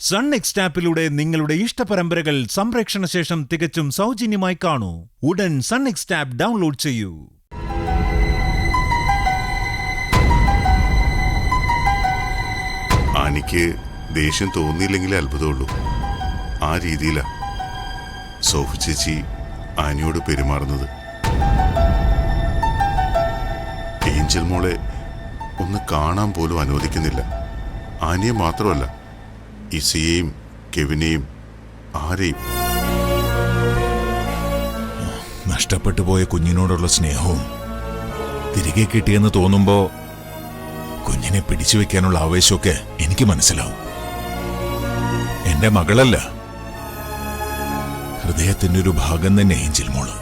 Sun next ആപ്പിലൂടെ നിങ്ങളുടെ ഇഷ്ടപരമ്പരകൾ സംപ്രേക്ഷണ ശേഷം തികച്ചും സൗജന്യമായി കാണൂ. ഉടൻ സൺ നെക്സ്റ്റ് ആപ്പ് ഡൗൺലോഡ് ചെയ്യൂ. ആനിക്ക് ദേഷ്യം തോന്നിയില്ലെങ്കിലേ അത്ഭുതമുള്ളൂ. ആ രീതിയിലാ സോഫി ചേച്ചി ആനിയോട് പെരുമാറുന്നത്. ഏഞ്ചൽ മോളെ ഒന്ന് കാണാൻ പോലും അനുവദിക്കുന്നില്ല. ആനിയെ മാത്രമല്ല, ഇസയെയും കെവിനെയും ആരെയും. നഷ്ടപ്പെട്ടു പോയ കുഞ്ഞിനോടുള്ള സ്നേഹവും തിരികെ കിട്ടിയെന്ന് തോന്നുമ്പോ കുഞ്ഞിനെ പിടിച്ചു വെക്കാനുള്ള ആവേശമൊക്കെ എനിക്ക് മനസ്സിലാവും. എന്റെ മകളല്ല, ഹൃദയത്തിന്റെ ഒരു ഭാഗം തന്നെ ഏഞ്ചൽ മോള്.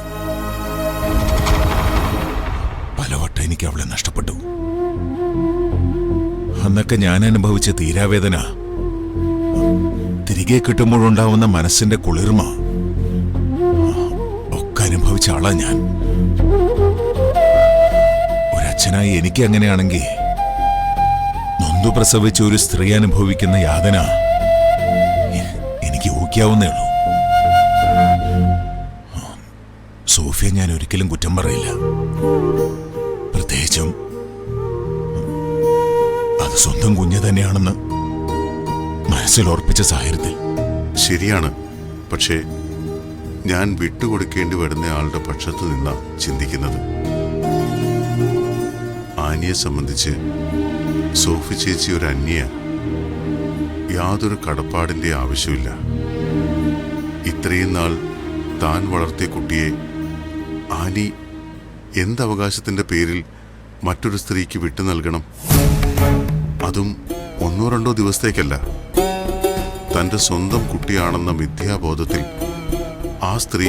പലവട്ടം എനിക്ക് അവളെ നഷ്ടപ്പെട്ടു. അന്നൊക്കെ ഞാൻ അനുഭവിച്ച തീരാവേദന, തിരികെ കിട്ടുമ്പോഴുണ്ടാവുന്ന മനസ്സിന്റെ കുളിർമ ഒക്കെ അനുഭവിച്ച ആളാ ഞാൻ. ഒരച്ഛനായി എനിക്ക് അങ്ങനെയാണെങ്കിൽ നൊന്തു പ്രസവിച്ച ഒരു സ്ത്രീ അനുഭവിക്കുന്ന യാതന എനിക്ക് ഊഹിക്കാവുന്നേ ഉള്ളൂ. സോഫിയ ഞാൻ ഒരിക്കലും കുറ്റം പറയില്ല, പ്രത്യേകിച്ചും അത് സ്വന്തം കുഞ്ഞ് തന്നെയാണെന്ന് മനസ്സിൽ ഓർപ്പിച്ച സാഹചര്യത്തിൽ. ശരിയാണ്, പക്ഷേ ഞാൻ വിട്ടുകൊടുക്കേണ്ടി വരുന്ന ആളുടെ പക്ഷത്ത് നിന്നാ ചിന്തിക്കുന്നത്. ആനിയെ സംബന്ധിച്ച് സോഫി ചേച്ചി ഒരു അന്യ, യാതൊരു കടപ്പാടിന്റെ ആവശ്യമില്ല. ഇത്രയും നാൾ താൻ വളർത്തിയ കുട്ടിയെ ആനി എന്തവകാശത്തിന്റെ പേരിൽ മറ്റൊരു സ്ത്രീക്ക് വിട്ടു നൽകണം? അതും 1-2 ദിവസത്തേക്കല്ല. തന്റെ സ്വന്തം കുട്ടിയാണെന്ന മിഥ്യാബോധത്തിൽ ആ സ്ത്രീ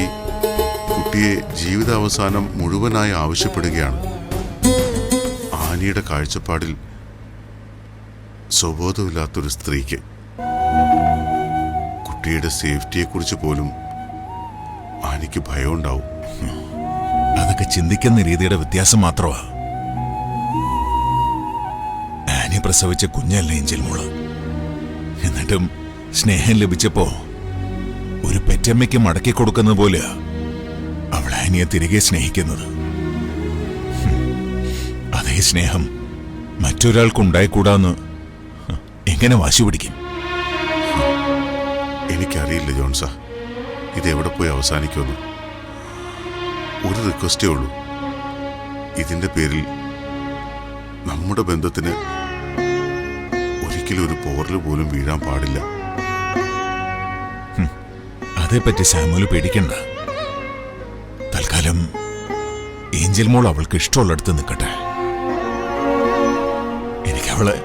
കുട്ടിയെ ജീവിതാവസാനം മുഴുവനായി ആവശ്യപ്പെടുകയാണ്. ആനിയുടെ കാഴ്ചപ്പാടിൽ സ്വബോധമില്ലാത്തൊരു സ്ത്രീക്ക് കുട്ടിയുടെ സേഫ്റ്റിയെക്കുറിച്ച് പോലും ആനിക്ക് ഭയമുണ്ടാവും. അതൊക്കെ ചിന്തിക്കുന്ന രീതിയുടെ വ്യത്യാസം മാത്രമാ. ആനി പ്രസവിച്ച കുഞ്ഞല്ല ഏഞ്ചൽ മോള്. എന്നിട്ടും സ്നേഹം ലഭിച്ചപ്പോ ഒരു പെറ്റമ്മയ്ക്ക് മടക്കി കൊടുക്കുന്ന പോലെ അവൾ ആനിയെ തിരികെ സ്നേഹിക്കുന്നത്. അതേ സ്നേഹം മറ്റൊരാൾക്കുണ്ടായിക്കൂടാന്ന് എങ്ങനെ വാശി പിടിക്കും? എനിക്കറിയില്ല ജോൺസ, ഇതെവിടെ പോയി അവസാനിക്കുമെന്ന്. ഒരു റിക്വസ്റ്റേ ഉള്ളൂ, ഇതിന്റെ പേരിൽ നമ്മുടെ ബന്ധത്തിന് ഒരിക്കലും ഒരു പോറൽ പോലും വീഴാൻ പാടില്ല. അതേപ്പറ്റി സാമുവൽ പേടിക്കണ്ട. തൽക്കാലം ഏഞ്ചൽ മോൾ അവൾക്ക് ഇഷ്ടമുള്ളിടത്ത് നിൽക്കട്ടെ. എനിക്കവളെ,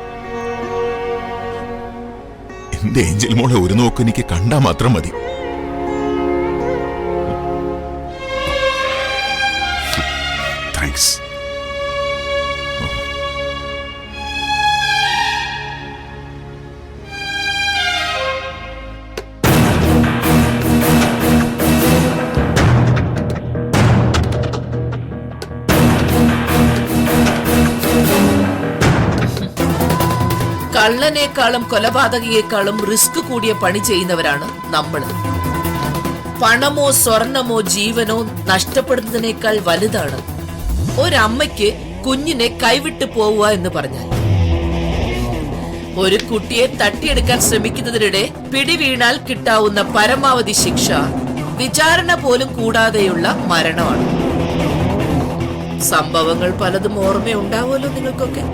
എന്റെ ഏഞ്ചൽ മോളെ ഒരു നോക്ക് എനിക്ക് കണ്ടാൽ മാത്രം മതി. താങ്ക്സ്. കള്ളനേക്കാളും കൊലപാതകയെക്കാളും റിസ്ക് കൂടിയ പണി ചെയ്യുന്നവരാണ് നമ്മൾ. പണമോ സ്വർണമോ ജീവനോ നഷ്ടപ്പെടുന്നതിനേക്കാൾ വലുതാണ് ഒരമ്മയ്ക്ക് കുഞ്ഞിനെ കൈവിട്ടു പോവുക എന്ന് പറഞ്ഞാൽ. ഒരു കുട്ടിയെ തട്ടിയെടുക്കാൻ ശ്രമിക്കുന്നതിനിടെ പിടിവീണാൽ കിട്ടാവുന്ന പരമാവധി ശിക്ഷ വിചാരണ പോലും കൂടാതെയുള്ള മരണമാണ്. സംഭവങ്ങൾ പലതും ഓർമ്മയുണ്ടാവുമല്ലോ നിങ്ങൾക്കൊക്കെ.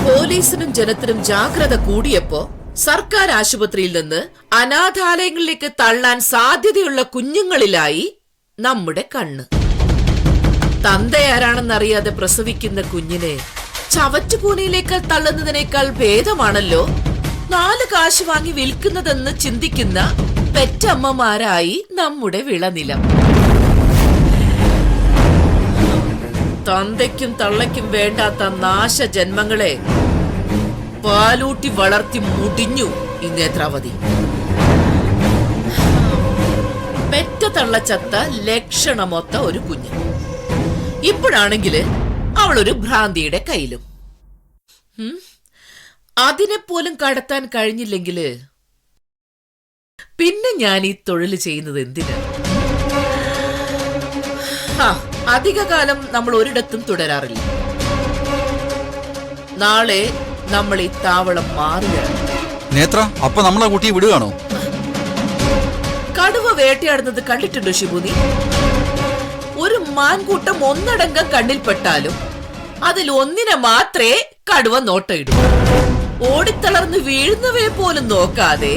പോലീസിനും ജനത്തിനും ജാഗ്രത കൂടിയപ്പോ സർക്കാർ ആശുപത്രിയിൽ നിന്ന് അനാഥാലയങ്ങളിലേക്ക് തള്ളാൻ സാധ്യതയുള്ള കുഞ്ഞുങ്ങളിലായി നമ്മുടെ കണ്ണ്. തന്തയാരാണെന്നറിയാതെ പ്രസവിക്കുന്ന കുഞ്ഞിനെ ചവറ്റുകൂനയിലേക്ക് തള്ളുന്നതിനേക്കാൾ ഭേദമാണല്ലോ 4 കാശ് വാങ്ങി വിൽക്കുന്നതെന്ന് ചിന്തിക്കുന്ന പെറ്റമ്മമാരായി നമ്മുടെ വിളനിലം. തന്തയ്ക്കും തള്ളയ്ക്കും വേണ്ടാത്ത നാശജന്മങ്ങളെ പാലൂട്ടി വളർത്തി മുടിഞ്ഞു ഈ നേത്രാവതി. പെറ്റ തള്ള ചത്ത ലക്ഷണമൊത്ത ഒരു കുഞ്ഞ്. ഇപ്പോഴാണെങ്കില് അവളൊരു ഭ്രാന്തിയുടെ കയ്യിലും. അതിനെപ്പോലും കടത്താൻ കഴിഞ്ഞില്ലെങ്കില് പിന്നെ ഞാൻ ഈ തൊഴിൽ ചെയ്യുന്നത് എന്തിനാ? അധികകാലം നമ്മൾ ഒരിടത്തും തുടരാറില്ല. നാളെ നമ്മൾ ഈ താവളം മാറുകയാണ്. നേത്ര, അപ്പൊ നമ്മളെ കുട്ടിയെ വിടുകയാണോ? കടുവ വേട്ടയാടുന്നത് കണ്ടിട്ടുണ്ടോ ഷിബുനി? ഒരു മാൻകൂട്ടം ഒന്നടങ്കം കണ്ണിൽപ്പെട്ടാലും അതിൽ ഒന്നിനെ മാത്രമേ കടുവ നോട്ടയിടൂ. ഓടിത്തളർന്ന് വീഴുന്നവയെ പോലും നോക്കാതെ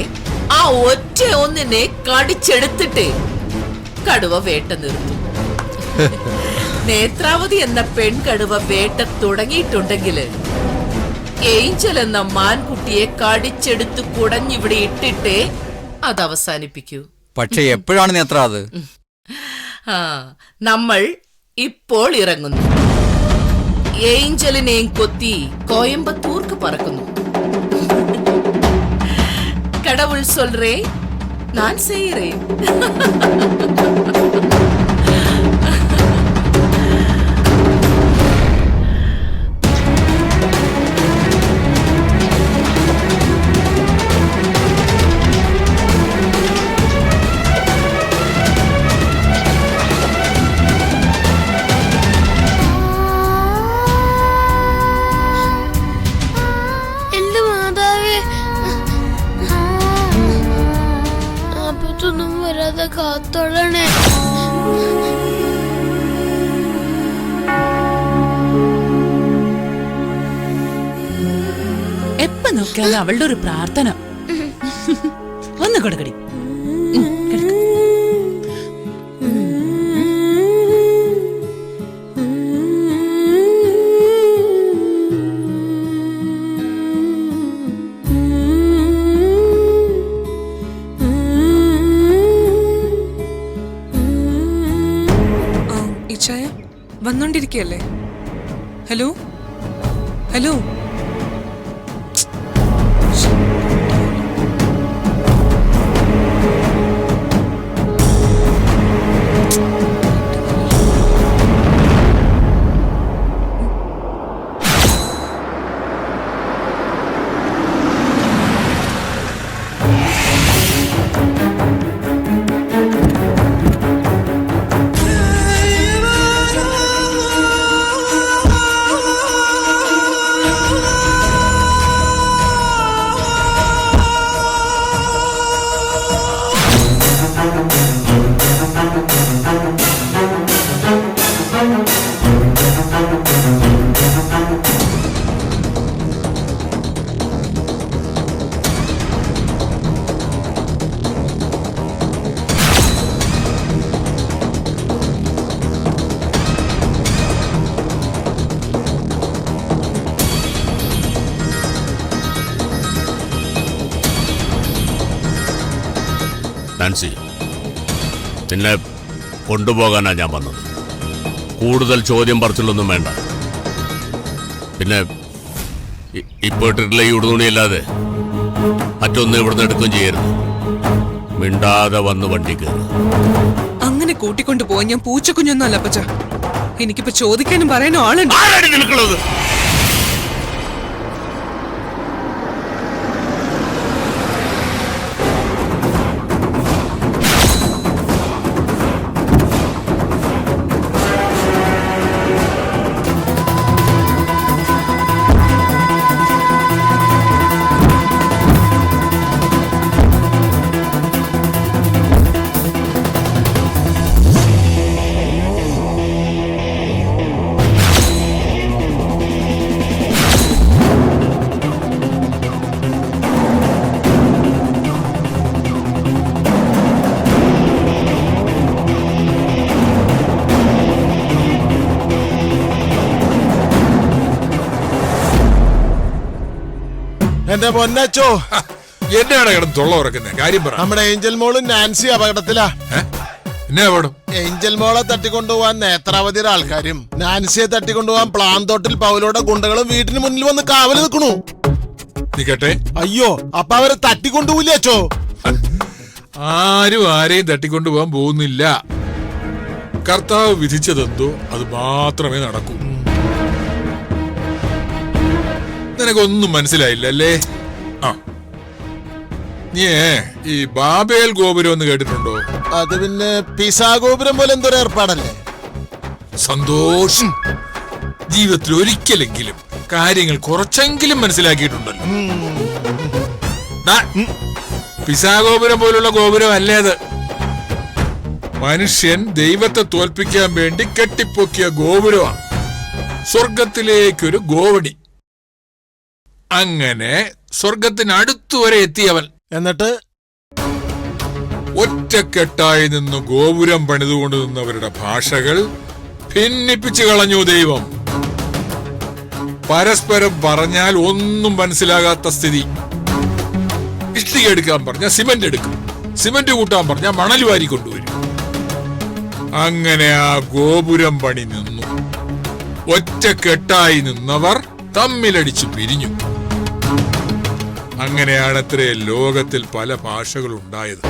ആ ഒറ്റ ഒന്നിനെ കടിച്ചെടുത്തിട്ടേ കടുവ വേട്ട നിർത്തും. നേത്രാവതി എന്ന പെൺകടുവ വേട്ട തുടങ്ങിയിട്ടുണ്ടെങ്കിൽ ഏഞ്ചൽ എന്ന മാൻകുട്ടിയെ കടിച്ചെടുത്ത് കുടഞ്ഞിവിടെ ഇട്ടിട്ടേ അത് അവസാനിപ്പിക്കൂ. പക്ഷെ എപ്പോഴാണ് നേത്ര അത്? നമ്മൾ ഇപ്പോൾ ഇറങ്ങുന്നു. ഏഞ്ചലിനെയും കൊത്തി കോയമ്പത്തൂർക്ക് പറക്കുന്നു. കടവുൾ സൊൽറേ, ഞാൻ ചെയ്യറേ. കാത്തോളണേ. എപ്പ നോക്കിയാലും അവളുടെ ഒരു പ്രാർത്ഥന. ഒന്ന് കൊടുക്കടി. വന്നോണ്ടിരിക്കല്ലേ? ഹലോ ഹലോ, നാൻസി, നിന്നെ കൊണ്ടുപോകാനാ ഞാൻ വന്നത്. കൂടുതൽ ചോദ്യം പറച്ചിലൊന്നും വേണ്ട. പിന്നെ ഇപ്പൊ ഇട്ടിട്ടുള്ള ഈ ഉടുതുണിയല്ലാതെ മറ്റൊന്നും ഇവിടുന്ന് എടുക്കുകയും ചെയ്യരുത്. മിണ്ടാതെ വന്ന് വണ്ടി കയറി. അങ്ങനെ കൂട്ടിക്കൊണ്ടു പോവാൻ ഞാൻ പൂച്ചക്കുഞ്ഞൊന്നല്ല അപ്പച്ച. എനിക്കിപ്പോ ചോദിക്കാനും പറയാനും ആളുണ്ട്. ആരാണ് നിൽക്കുന്നത്? എന്റെ പൊന്നച്ചോ, എന്നാണ് കിടന്ന് തൊള്ള ഉറക്കുന്നത്? കാര്യം പറ. നമ്മുടെ ഏഞ്ചൽ മോളും നാൻസി അപകടത്തിലാ. എന്നെ അപകടം? ഏഞ്ചൽ മോളെ തട്ടിക്കൊണ്ടുപോവാൻ നേത്രാവതിയുടെ ആൾക്കാരും നാൻസിയെ തട്ടിക്കൊണ്ടുപോവാൻ പ്ലാന്തോട്ടിൽ പൗലോടെ ഗുണ്ടകളും വീട്ടിന് മുന്നിൽ വന്ന് കാവല് നിൽക്കണു. നിക്കട്ടെ. അയ്യോ, അപ്പൊ അവരെ തട്ടിക്കൊണ്ടുപോയില്ലേ അച്ചോ? ആരും ആരെയും തട്ടിക്കൊണ്ടുപോകാൻ പോകുന്നില്ല. കർത്താവ് വിധിച്ചതെന്തോ അത് മാത്രമേ നടക്കൂ. നിനക്കൊന്നും മനസ്സിലായില്ല അല്ലേ? ആ, നീ ഈ ബാബേൽ ഗോപുരം ഒന്ന് കേട്ടിട്ടുണ്ടോ? അത് പിന്നെ പിസാ ഗോപുരം പോലെ എന്തൊരു ഏർപ്പാടല്ലേ? സന്തോഷം. ജീവിതത്തിൽ ഒരിക്കലെങ്കിലും കാര്യങ്ങൾ കുറച്ചെങ്കിലും മനസ്സിലാക്കിയിട്ടുണ്ടല്ലോ. പിസാ ഗോപുരം പോലുള്ള ഗോപുരം അല്ലേ അത്. മനുഷ്യൻ ദൈവത്തെ തോൽപ്പിക്കാൻ വേണ്ടി കെട്ടിപ്പൊക്കിയ ഗോപുരമാണ്. സ്വർഗത്തിലേക്കൊരു ഗോവണി. അങ്ങനെ സ്വർഗത്തിനടുത്തു വരെ എത്തിയവൻ. എന്നിട്ട് ഒറ്റക്കെട്ടായി നിന്ന് ഗോപുരം പണിതുകൊണ്ട് നിന്നവരുടെ ഭാഷകൾ ഭിന്നിപ്പിച്ചു കളഞ്ഞു ദൈവം. പരസ്പരം പറഞ്ഞാൽ ഒന്നും മനസ്സിലാകാത്ത സ്ഥിതി. ഇഷ്ടിക എടുക്കാൻ പറഞ്ഞാൽ സിമന്റ് എടുക്കും, സിമന്റ് കൂട്ടാൻ പറഞ്ഞാൽ മണൽ വാരി കൊണ്ടുവരും. അങ്ങനെ ആ ഗോപുരം പണി നിന്നു. ഒറ്റക്കെട്ടായി നിന്നവർ തമ്മിലടിച്ചു പിരിഞ്ഞു. അങ്ങനെയാണത്രേ ലോകത്തിൽ പല ഭാഷകളുണ്ടായത്.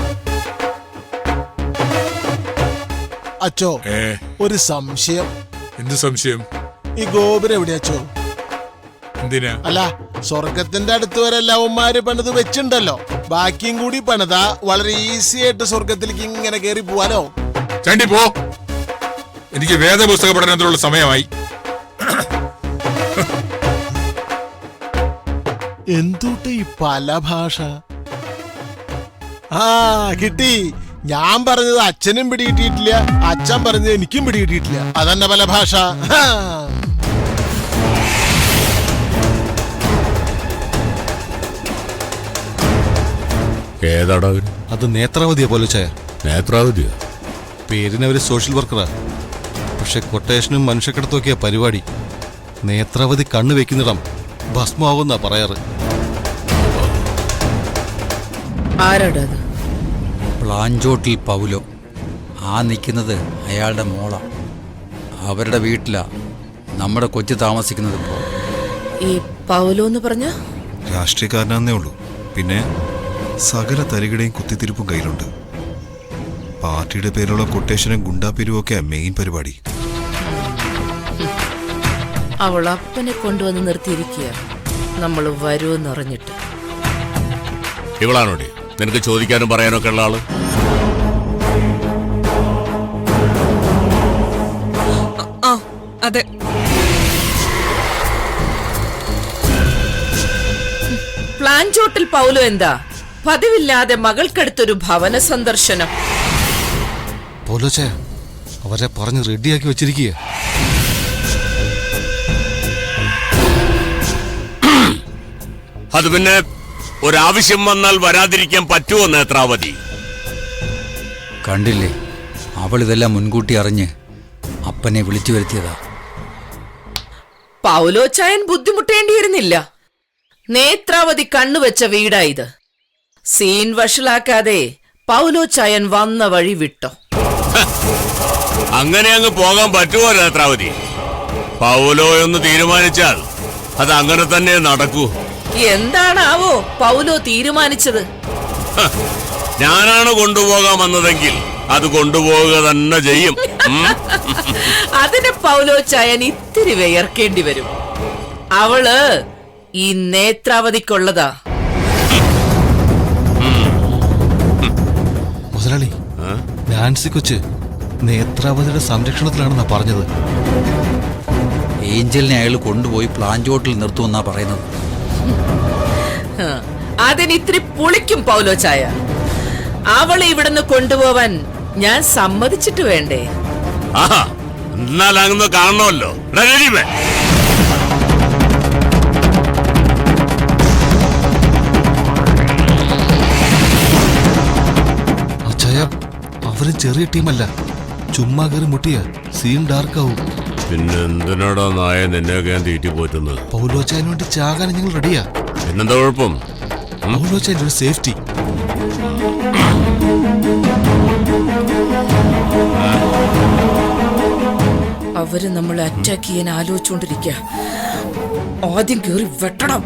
അച്ചോ, ഒരു സംശയം. എന്ത് സംശയം? ഈ ഗോപുരം എവിടെയാ അച്ചോ? എന്തിനാ? അല്ല, സ്വർഗത്തിന്റെ അടുത്ത് വരെ ലവന്മാര് പണിത് വെച്ചിണ്ടല്ലോ. ബാക്കിയും കൂടി പണിതാ വളരെ ഈസി ആയിട്ട് സ്വർഗത്തിലേക്ക് ഇങ്ങനെ കേറി പോവാലോ. ചണ്ടി പോ. എനിക്ക് വേദപുസ്തക പഠനത്തിലുള്ള സമയമായി. എന്തുട്ട് ഈ പല ഭാഷ? ആ, കിട്ടി. ഞാൻ പറഞ്ഞത് അച്ഛനും പിടികിട്ടിയിട്ടില്ല, അച്ഛൻ പറഞ്ഞത് എനിക്കും പിടികിട്ടിയിട്ടില്ല. അതന്നെ പല ഭാഷ. ഏതാടാ? അത് നേത്രാവതിയാ പോലീസായ. നേത്രാവതിയോ? പേരിന് അവര് സോഷ്യൽ വർക്കറാ. പക്ഷെ കൊട്ടേഷനും മനുഷ്യക്കടത്തൊക്കെയാ പരിപാടി. നേത്രാവതി കണ്ണു വെക്കുന്നിടം ഭസ്മാവുന്നാ പറയാറ്. ആരാടാ അത്? പ്ലാഞ്ചോട്ടിൽ പൗലോ. ആ നിൽക്കുന്നത് അയാളുടെ മോള. അവരുടെ വീട്ടിലാ നമ്മുടെ കൊച്ചു താമസിക്കുന്നത്. ഇപ്പോ ഈ പൗലോ എന്ന് പറഞ്ഞ രാഷ്ട്രീയക്കാരനാന്നേ ഉള്ളൂ. പിന്നെ സകല തരികടയും കുത്തിത്തിരിപ്പും കയ്യിലുണ്ട്. പാർട്ടിയുടെ പേരുള്ള കൊട്ടേഷനും ഗുണ്ടാപ്പേരും ഒക്കെ മെയിൻ പരിപാടി. അവൾ അപ്പനെ കൊണ്ടുവന്ന് നിർത്തിയിരിക്കുക. നമ്മൾ വരുമെന്നറിഞ്ഞിട്ട്. ഇവളാണോടി നിനക്ക് ചോദിക്കാനും പറയാനൊക്കെ ഉള്ള ആള്? ആ, അതെ. പ്ലാഞ്ചോട്ടിൽ പൗലോ എന്താ പതിവില്ലാതെ മകൾക്കടുത്തൊരു ഭവന സന്ദർശനം? പോലോച്ചേ, അവരെ പറഞ്ഞ് റെഡിയാക്കി വെച്ചിരിക്കുക. അത് പിന്നെ ഒരാവശ്യം വന്നാൽ വരാതിരിക്കാൻ പറ്റുമോ നേത്രാവതി? കണ്ടില്ലേ, അവൾ ഇതെല്ലാം മുൻകൂട്ടി അറിഞ്ഞ് അപ്പനെ വിളിച്ചു വരുത്തിയതാ. പൗലോ ചായൻ ബുദ്ധിമുട്ടേണ്ടിയിരുന്നില്ല. നേത്രാവതി കണ്ണുവെച്ച വീടാ ഇത്. സീൻ വഷളാക്കാതെ പൗലോ ചായൻ വന്ന വഴി വിട്ടോ. അങ്ങനെ അങ്ങ് പോകാൻ പറ്റുമോ നേത്രാവതി? പൗലോ എന്ന് തീരുമാനിച്ചാൽ അത് അങ്ങനെ തന്നെ നടക്കൂ. എന്താണാവോ പൗലോ തീരുമാനിച്ചത്? ഞാനാണ് കൊണ്ടുപോകാൻ വന്നതെങ്കിൽ അത് കൊണ്ടുപോവുക തന്നെ ചെയ്യും. അതിന് പൗലോ ചായൻ ഇത്തിരി വിയർക്കേണ്ടി വരും. അവള് ഈ നേത്രാവതിക്കുള്ളതാ. മുതലാളി, നാൻസി കൊച്ച് നേത്രാവതിയുടെ സംരക്ഷണത്തിലാണെന്നാ പറഞ്ഞത്. ഏഞ്ചലിനെ അയാൾ കൊണ്ടുപോയി പ്ലാഞ്ചോട്ടിൽ നിർത്തുമെന്നാ പറയുന്നത്. അതിന് ഇത്തിരി പുളിക്കും പൗലോ ചായ. അവളെ ഇവിടുന്ന് കൊണ്ടുപോവാൻ ഞാൻ സമ്മതിച്ചിട്ട് വേണ്ടേ? എന്നാൽ അങ്ങ് കാണണമല്ലോ. അച്ഛായ, അവര് ചെറിയ ടീമല്ല. ചുമ്മാ കയറി മുട്ടിയ സീൻ ഡാർക്കാവും. പിന്നെ എന്തിനാടാ നായ നിന്നെയൊക്കെ ഞാൻ തീറ്റി പോറ്റുന്നത്? പൗലോച്ചായന് വേണ്ടി ചാകാൻ ഞങ്ങൾ റെഡിയാ. പിന്നെന്താ കുഴപ്പം? പൗലോച്ചായന്റെ ഒരു സേഫ്റ്റി. അവര് നമ്മളെ അറ്റാക്ക് ചെയ്യാൻ ആലോചിച്ചുകൊണ്ടിരിക്കുക. ആദ്യം കേറി വെട്ടണം.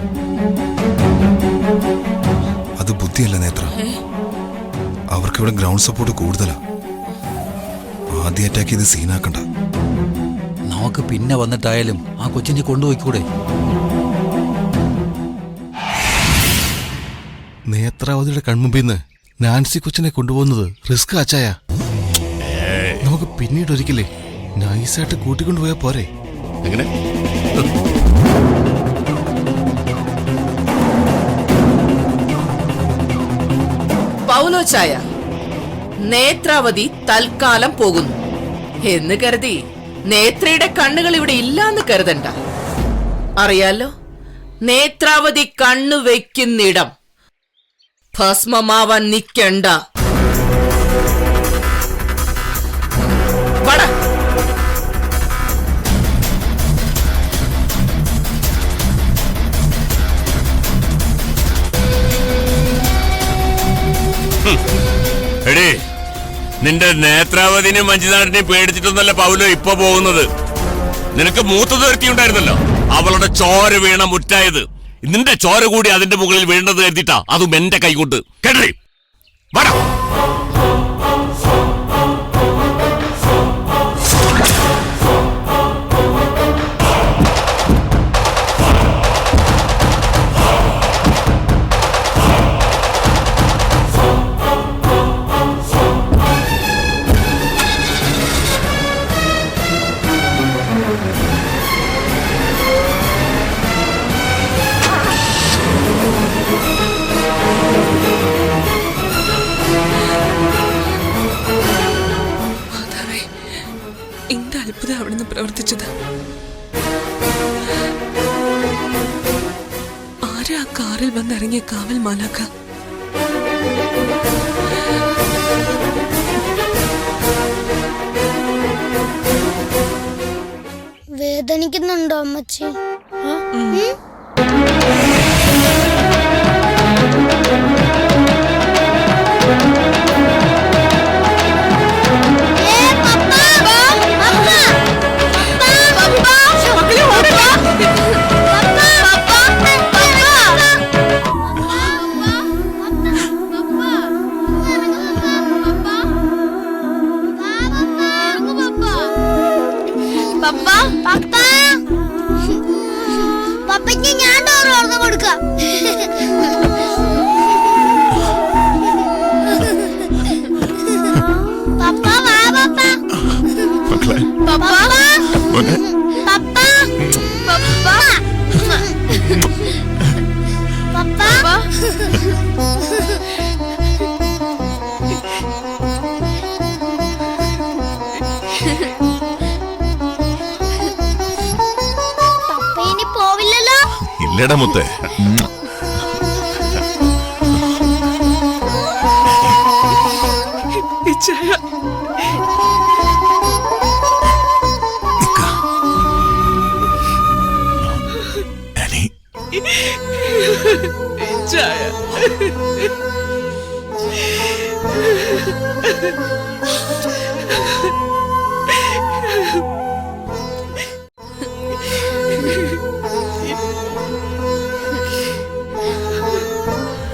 അത് ബുദ്ധിയല്ല നേത്ര. അവർക്കിവിടെ ഗ്രൗണ്ട് സപ്പോർട്ട് കൂടുതലാ. ആദ്യം അറ്റാക്ക് ചെയ്ത് സീനാക്കണ്ട. നമുക്ക് പിന്നെ വന്നിട്ടായാലും ആ കൊച്ചിനെ കൊണ്ടുപോയിക്കൂടെ? നേത്രാവതിയുടെ കൺമുമ്പിൽ നിന്ന് നാൻസി കൊച്ചിനെ കൊണ്ടുപോകുന്നത് റിസ്ക് അച്ചായ. നമുക്ക് പിന്നീട് ഒരിക്കലേ നൈസായിട്ട് കൂട്ടിക്കൊണ്ടുപോയാ പോരെ? എങ്ങനെ? പൗലോ ചായ, നേത്രാവതി തൽക്കാലം പോകുന്നു എന്ന് കരുതി നേത്രയുടെ കണ്ണുകൾ ഇവിടെ ഇല്ലാന്ന് കരുതണ്ട. അറിയാലോ, നേത്രാവതി കണ്ണു വെക്കുന്നിടം ഭസ്മമാവാൻ നിക്കണ്ട. വട എടേ, നിന്റെ നേത്രാവതിനെയും മഞ്ജുനാടിനെയും പേടിച്ചിട്ടൊന്നല്ല പൗലോ ഇപ്പൊ പോകുന്നത്. നിനക്ക് മൂത്ത നിർത്തി ഉണ്ടായിരുന്നല്ലോ, അവളുടെ ചോര വീണ മുറ്റായത്. നിന്റെ ചോര കൂടി അതിന്റെ മുകളിൽ വീണത് കരുതിട്ടാ, അതും എന്റെ കൈകൊണ്ട്. കേട്ടേ, വടാ. എന്ത് അത്ഭുതം അവിടുന്ന് പ്രവർത്തിച്ചത്! ആരാ ആ കാറിൽ വന്നിറങ്ങിയ കാവൽ മാലാഖ? വേദനിക്കുന്നുണ്ടോ അമ്മച്ചി? പപ്പയ്ക്ക് ഞാൻ ഡോർ തുറന്നു കൊടുക്കാം. പപ്പ വാ പപ്പ. പപ്പ പപ്പ പപ്പ ഇല്ലടാ മുത്തേ.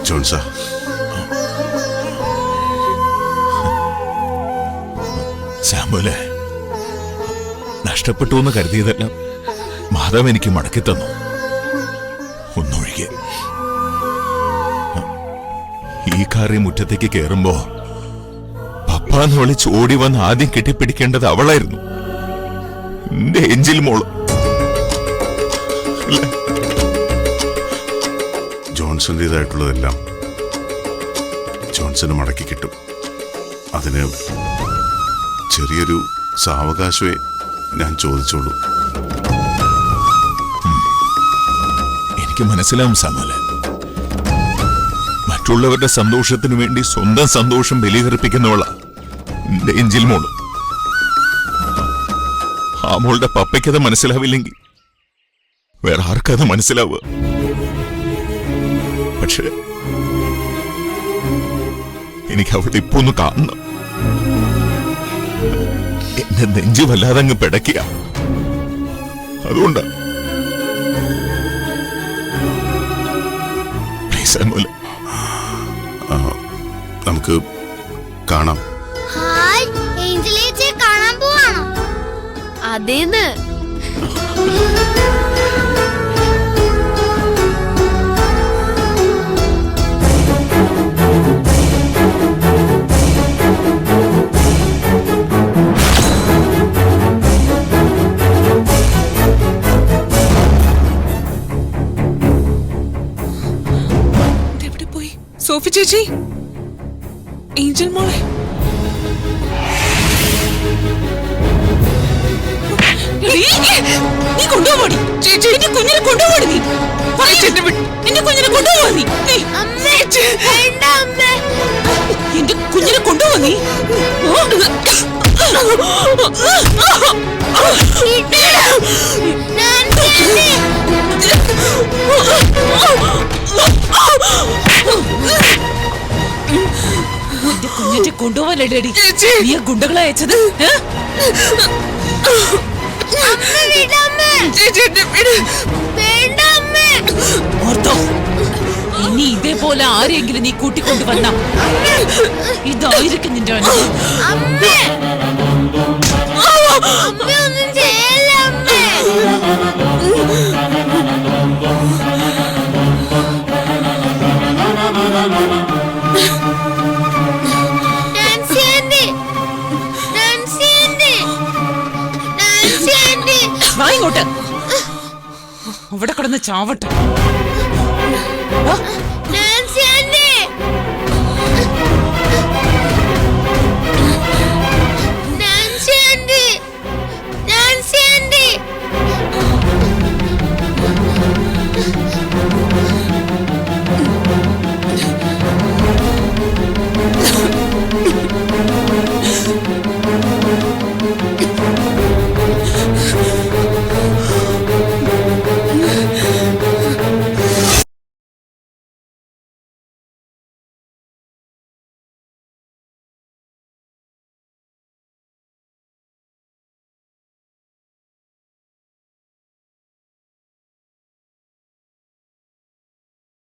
ജോൺസാ, സാമുവലെ, നഷ്ടപ്പെട്ടു എന്ന് കരുതിയതെല്ലാം മാധവ് എനിക്ക് മടക്കി തന്നു, ഒന്നൊഴികെ. ഈ കാറി മുറ്റത്തേക്ക് കയറുമ്പോ പപ്പാന്ന് വിളിച്ച് ഓടി വന്ന് ആദ്യം കെട്ടിപ്പിടിക്കേണ്ടത് അവളായിരുന്നു, എന്റെ എഞ്ചിൽ മോള്. ജോൺസന്റേതായിട്ടുള്ളതെല്ലാം ജോൺസന് മടക്കി കിട്ടും. അതിന് ചെറിയൊരു സാവകാശമേ ഞാൻ ചോദിച്ചോളൂ. എനിക്ക് മനസ്സിലാവും സാമുവലെ, മറ്റുള്ളവരുടെ സന്തോഷത്തിനു വേണ്ടി സ്വന്തം സന്തോഷം ബലികർപ്പിക്കുന്നവളാ എന്റെ എഞ്ചിൽ മോള്. ആ മോളുടെ പപ്പയ്ക്കത് മനസ്സിലാവില്ലെങ്കിൽ വേറെ ആർക്കത് മനസ്സിലാവുക? പക്ഷേ എനിക്ക് അവളുടെ ഇപ്പൊ ഒന്ന് കാണണം. എന്റെ നെഞ്ചു വല്ലാതെ അങ്ങ് പിടയ്ക്കുക. അതുകൊണ്ടാ. പ്ലീസ് അമൂല, നമുക്ക് കാണാം. ഹായ്, ഏഞ്ചലേച്ചെ കാണാൻ പോവാണോ? അതേന്ന്. സോഫി ചേച്ചി, ഏഞ്ചൽ മോളെ. നീ കൊണ്ടുപോടി ചേച്ചി, എന്റെ കുഞ്ഞിനെ കൊണ്ടുപോടി. നീ എന്റെ കുഞ്ഞിനെ കൊണ്ടുപോവാ. നീ എന്റെ കുഞ്ഞിനെ കൊണ്ടുപോവാ. നീ എന്റെ കുഞ്ഞിനെ കൊണ്ടുപോവാനല്ലേ നീ ഗുണ്ടകളെ അയച്ചത്? ഓർത്തോ, ഇനി ഇതേപോലെ ആരെങ്കിലും നീ കൂട്ടിക്കൊണ്ടുവന്ന ഇതായിരിക്കും നിന്റെ അനുഭവം. ഇങ്ങോട്ട് അവിടെ കിടന്ന് ചാവട്ടെ.